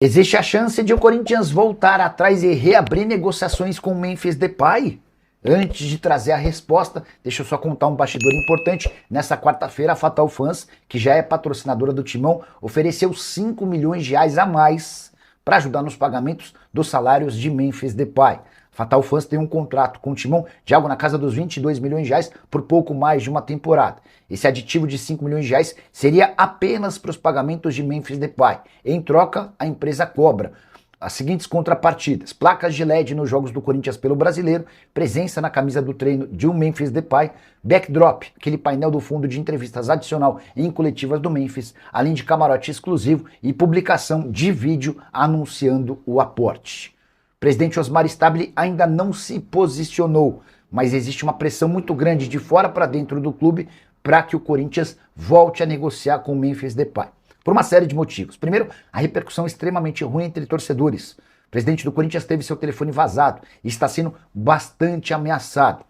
Existe a chance de o Corinthians voltar atrás e reabrir negociações com o Memphis Depay? Antes de trazer a resposta, deixa eu só contar um bastidor importante. Nessa quarta-feira, a Fatal Fans, que já é patrocinadora do Timão, ofereceu 5 milhões de reais a mais para ajudar nos pagamentos dos salários de Memphis Depay. Fatal Fans tem um contrato com o Timão de algo na casa dos 22 milhões de reais por pouco mais de uma temporada. Esse aditivo de 5 milhões de reais seria apenas para os pagamentos de Memphis Depay. Em troca, a empresa cobra as seguintes contrapartidas: placas de LED nos jogos do Corinthians pelo Brasileiro, presença na camisa do treino de um Memphis Depay, backdrop, aquele painel do fundo de entrevistas adicional em coletivas do Memphis, além de camarote exclusivo e publicação de vídeo anunciando o aporte. O presidente Osmar Stabile ainda não se posicionou, mas existe uma pressão muito grande de fora para dentro do clube para que o Corinthians volte a negociar com o Memphis Depay. Por uma série de motivos. Primeiro, a repercussão extremamente ruim entre torcedores. O presidente do Corinthians teve seu telefone vazado e está sendo bastante ameaçado.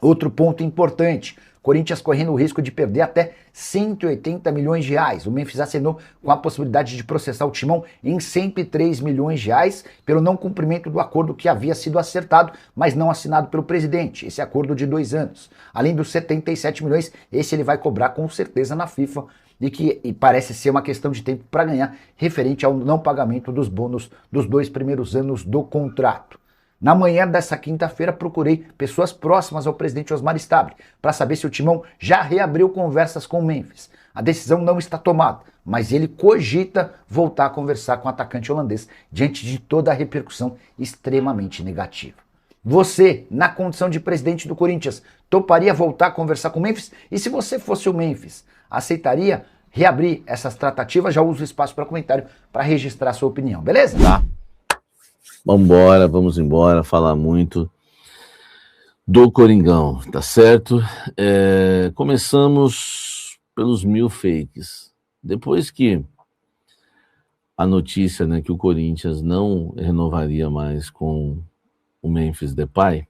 Outro ponto importante: Corinthians correndo o risco de perder até 180 milhões de reais. O Memphis assinou com a possibilidade de processar o Timão em 103 milhões de reais pelo não cumprimento do acordo que havia sido acertado, mas não assinado pelo presidente. Esse acordo de 2 anos. Além dos 77 milhões, esse ele vai cobrar com certeza na FIFA, e parece ser uma questão de tempo para ganhar, referente ao não pagamento dos bônus dos 2 primeiros anos do contrato. Na manhã dessa quinta-feira, procurei pessoas próximas ao presidente Osmar Stabile para saber se o Timão já reabriu conversas com o Memphis. A decisão não está tomada, mas ele cogita voltar a conversar com o atacante holandês diante de toda a repercussão extremamente negativa. Você, na condição de presidente do Corinthians, toparia voltar a conversar com o Memphis? E se você fosse o Memphis, aceitaria reabrir essas tratativas? Já uso o espaço para comentário para registrar a sua opinião, beleza? Tá. Vamos embora, falar muito do Coringão, tá certo? Começamos pelos 1000 fakes. Depois que a notícia, né, que o Corinthians não renovaria mais com o Memphis Depay,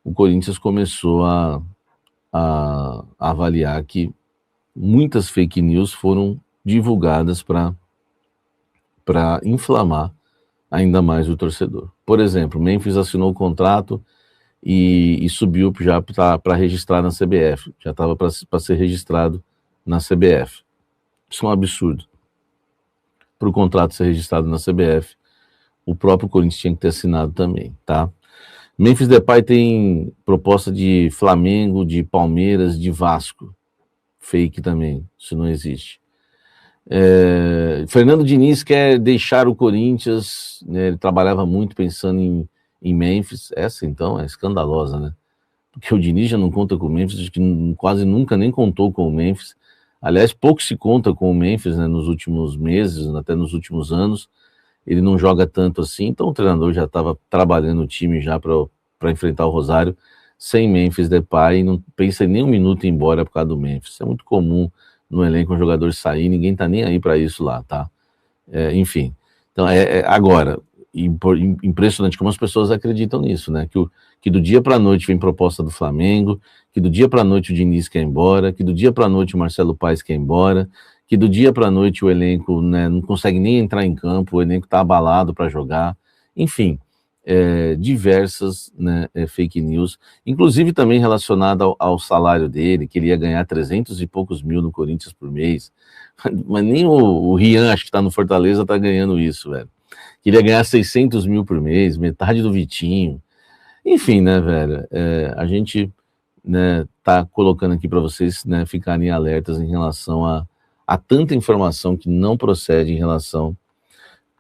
o Corinthians começou a avaliar que muitas fake news foram divulgadas para inflamar ainda mais o torcedor. Por exemplo, o Memphis assinou o contrato e subiu já para registrar na CBF. Já estava para ser registrado na CBF. Isso é um absurdo. Para o contrato ser registrado na CBF, o próprio Corinthians tinha que ter assinado também, tá? Memphis Depay tem proposta de Flamengo, de Palmeiras, de Vasco. Fake também, isso não existe. Fernando Diniz quer deixar o Corinthians, né? Ele trabalhava muito pensando em Memphis. Essa então é escandalosa, né? Porque o Diniz já não conta com o Memphis, acho que quase nunca nem contou com o Memphis. Aliás, pouco se conta com o Memphis, né, nos últimos meses, até nos últimos anos. Ele não joga tanto assim, então o treinador já estava trabalhando o time já para enfrentar o Rosário sem Memphis Depay e não pensa em nem um minuto em ir embora por causa do Memphis. É muito comum no elenco um jogador sair, ninguém tá nem aí para isso lá, tá? Enfim, então agora, impressionante como as pessoas acreditam nisso, né? Que do dia para a noite vem proposta do Flamengo, que do dia para a noite o Diniz quer ir embora, que do dia para a noite o Marcelo Paes quer ir embora, que do dia para a noite o elenco, né, não consegue nem entrar em campo, o elenco tá abalado para jogar, enfim, diversas, né, fake news, inclusive também relacionada ao salário dele, que ele ia ganhar 300 e poucos mil no Corinthians por mês, mas nem o Rian, acho que está no Fortaleza, tá ganhando isso, velho. Que ele ia ganhar 600 mil por mês, metade do Vitinho, enfim, né, velho, a gente, né, tá colocando aqui para vocês, né, ficarem alertas em relação a tanta informação que não procede em relação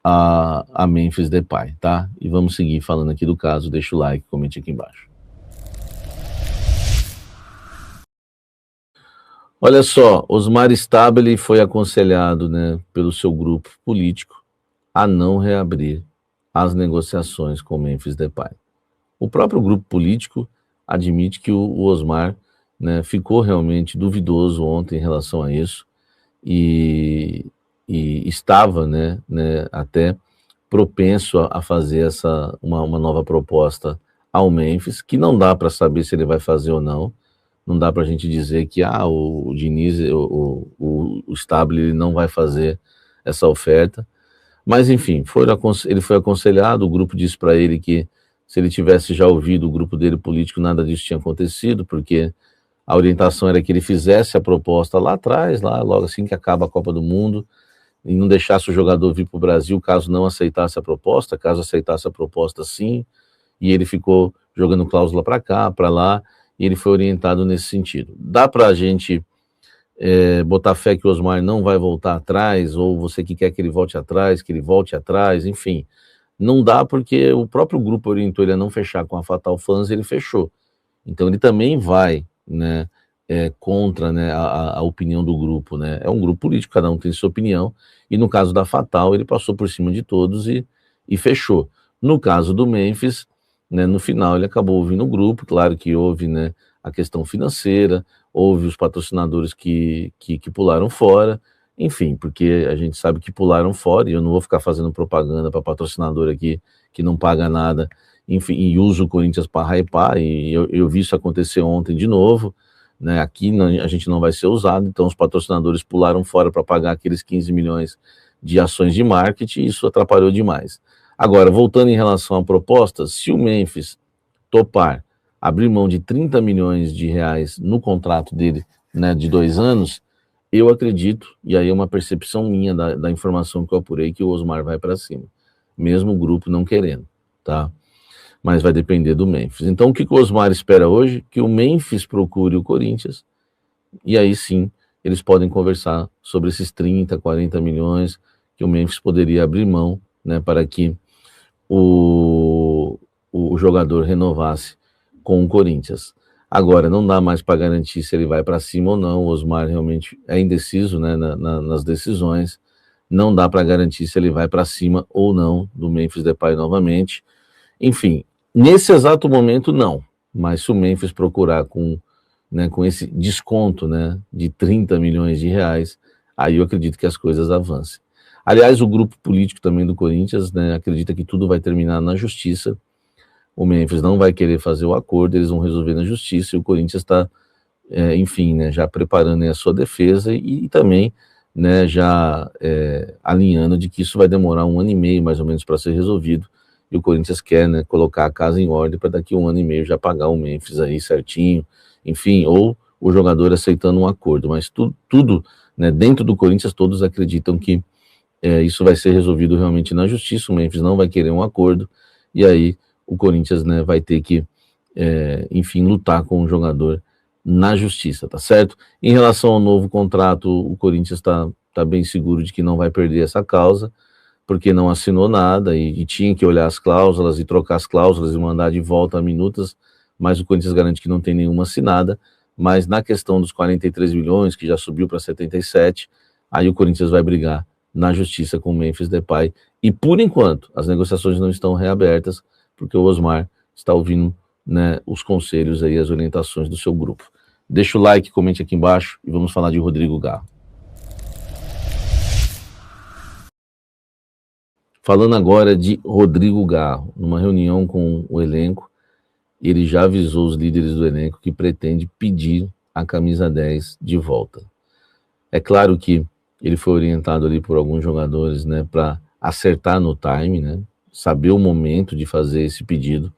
a Memphis Depay, tá? E vamos seguir falando aqui do caso. Deixa o like, comente aqui embaixo. Olha só, Osmar Stabile foi aconselhado, né, pelo seu grupo político a não reabrir as negociações com Memphis Depay. O próprio grupo político admite que o Osmar, né, ficou realmente duvidoso ontem em relação a isso e estava, né, até propenso a fazer uma nova proposta ao Memphis, que não dá para saber se ele vai fazer ou não. Não dá para a gente dizer que o Diniz, o Stabile, ele não vai fazer essa oferta, Mas, enfim, ele foi aconselhado, o grupo disse para ele que se ele tivesse já ouvido o grupo dele político, nada disso tinha acontecido, porque a orientação era que ele fizesse a proposta lá atrás, lá logo assim que acaba a Copa do Mundo, e não deixasse o jogador vir para o Brasil caso não aceitasse a proposta, caso aceitasse a proposta sim, e ele ficou jogando cláusula para cá, para lá, e ele foi orientado nesse sentido. Dá para a gente botar fé que o Osmar não vai voltar atrás, ou você que quer que ele volte atrás, que ele volte atrás, enfim. Não dá porque o próprio grupo orientou ele a não fechar com a Fatal Fans, ele fechou. Então ele também vai, né, contra, né, a opinião do grupo, né? É um grupo político, cada um tem sua opinião, e no caso da Fatal ele passou por cima de todos e fechou. No caso do Memphis, né, no final ele acabou ouvindo o grupo, claro que houve, né, a questão financeira, houve os patrocinadores que pularam fora, enfim, porque a gente sabe que pularam fora, e eu não vou ficar fazendo propaganda para patrocinador aqui que não paga nada, enfim, e usa o Corinthians para hypar, e eu vi isso acontecer ontem de novo, né, aqui a gente não vai ser usado, então os patrocinadores pularam fora para pagar aqueles 15 milhões de ações de marketing, e isso atrapalhou demais. Agora, voltando em relação à proposta, se o Memphis topar abrir mão de 30 milhões de reais no contrato dele, né, de 2 anos, eu acredito, e aí é uma percepção minha da informação que eu apurei, que o Osmar vai para cima, mesmo o grupo não querendo, tá? Mas vai depender do Memphis. Então, o que o Osmar espera hoje? Que o Memphis procure o Corinthians, e aí sim, eles podem conversar sobre esses 30, 40 milhões que o Memphis poderia abrir mão, né, para que o jogador renovasse com o Corinthians. Agora, não dá mais para garantir se ele vai para cima ou não, o Osmar realmente é indeciso, né, nas decisões, não dá para garantir se ele vai para cima ou não do Memphis Depay novamente. Enfim, nesse exato momento não, mas se o Memphis procurar com esse desconto, né, de 30 milhões de reais, aí eu acredito que as coisas avancem. Aliás, o grupo político também do Corinthians, né, acredita que tudo vai terminar na justiça. O Memphis não vai querer fazer o acordo, eles vão resolver na justiça, e o Corinthians está, enfim, né, já preparando a sua defesa e também, né, já alinhando de que isso vai demorar 1 ano e meio, mais ou menos, para ser resolvido, e o Corinthians quer, né, colocar a casa em ordem para daqui a 1 ano e meio já pagar o Memphis aí certinho, enfim, ou o jogador aceitando um acordo, mas tudo, né, dentro do Corinthians todos acreditam que isso vai ser resolvido realmente na justiça, o Memphis não vai querer um acordo, e aí o Corinthians, né, vai ter que, enfim, lutar com o jogador na justiça, tá certo? Em relação ao novo contrato, o Corinthians está bem seguro de que não vai perder essa causa, porque não assinou nada e tinha que olhar as cláusulas e trocar as cláusulas e mandar de volta a minutas, mas o Corinthians garante que não tem nenhuma assinada, mas na questão dos 43 milhões, que já subiu para 77, aí o Corinthians vai brigar na justiça com o Memphis Depay, e por enquanto as negociações não estão reabertas, porque o Osmar está ouvindo, né, os conselhos aí, as orientações do seu grupo. Deixa o like, comente aqui embaixo e vamos falar de Rodrigo Garro. Falando agora de Rodrigo Garro, numa reunião com o elenco, ele já avisou os líderes do elenco que pretende pedir a camisa 10 de volta. É claro que ele foi orientado ali por alguns jogadores, né, para acertar no time, né, saber o momento de fazer esse pedido,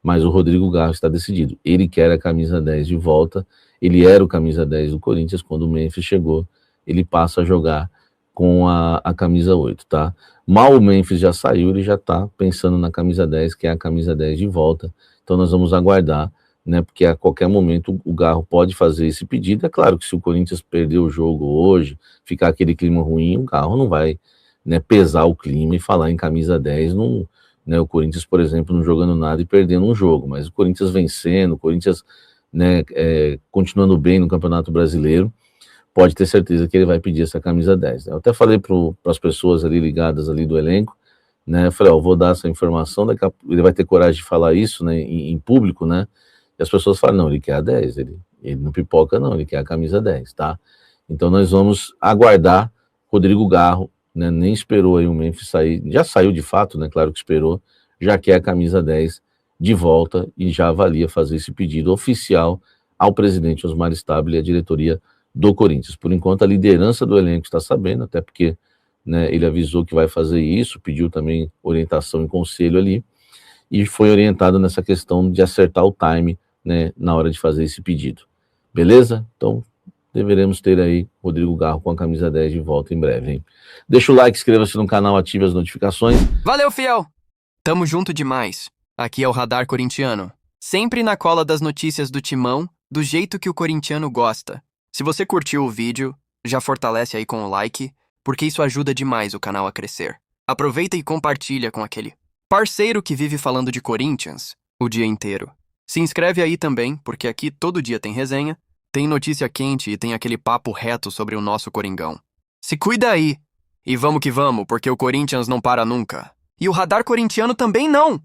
mas o Rodrigo Garro está decidido. Ele quer a camisa 10 de volta, ele era o camisa 10 do Corinthians, quando o Memphis chegou, ele passa a jogar com a camisa 8, tá? Mal o Memphis já saiu, ele já está pensando na camisa 10, que é a camisa 10 de volta, então nós vamos aguardar, né, porque a qualquer momento o Garro pode fazer esse pedido. É claro que se o Corinthians perder o jogo hoje, ficar aquele clima ruim, o Garro não vai, né, pesar o clima e falar em camisa 10, né, o Corinthians, por exemplo, não jogando nada e perdendo um jogo, mas o Corinthians vencendo, o Corinthians, né, continuando bem no Campeonato Brasileiro, pode ter certeza que ele vai pedir essa camisa 10. Eu até falei para as pessoas ali ligadas ali do elenco, né, eu falei, vou dar essa informação, daqui a pouco ele vai ter coragem de falar isso, né, em público, né, e as pessoas falam, não, ele quer a 10, ele não pipoca não, ele quer a camisa 10, tá? Então nós vamos aguardar. Rodrigo Garro, né, nem esperou aí o Memphis sair, já saiu de fato, né, claro que esperou, já quer a camisa 10 de volta e já avalia fazer esse pedido oficial ao presidente Osmar Stabile e à diretoria do Corinthians. Por enquanto a liderança do elenco está sabendo, até porque, né? Ele avisou que vai fazer isso, pediu também orientação e conselho ali, e foi orientado nessa questão de acertar o time, né, na hora de fazer esse pedido. Beleza? Então, deveremos ter aí Rodrigo Garro com a camisa 10 de volta em breve, hein? Deixa o like, inscreva-se no canal, ative as notificações. Valeu, fiel! Tamo junto demais. Aqui é o Radar Corintiano. Sempre na cola das notícias do Timão, do jeito que o corintiano gosta. Se você curtiu o vídeo, já fortalece aí com o like, porque isso ajuda demais o canal a crescer. Aproveita e compartilha com aquele parceiro que vive falando de Corinthians o dia inteiro. Se inscreve aí também, porque aqui todo dia tem resenha, tem notícia quente e tem aquele papo reto sobre o nosso Coringão. Se cuida aí! E vamos que vamos, porque o Corinthians não para nunca. E o Radar Corintiano também não!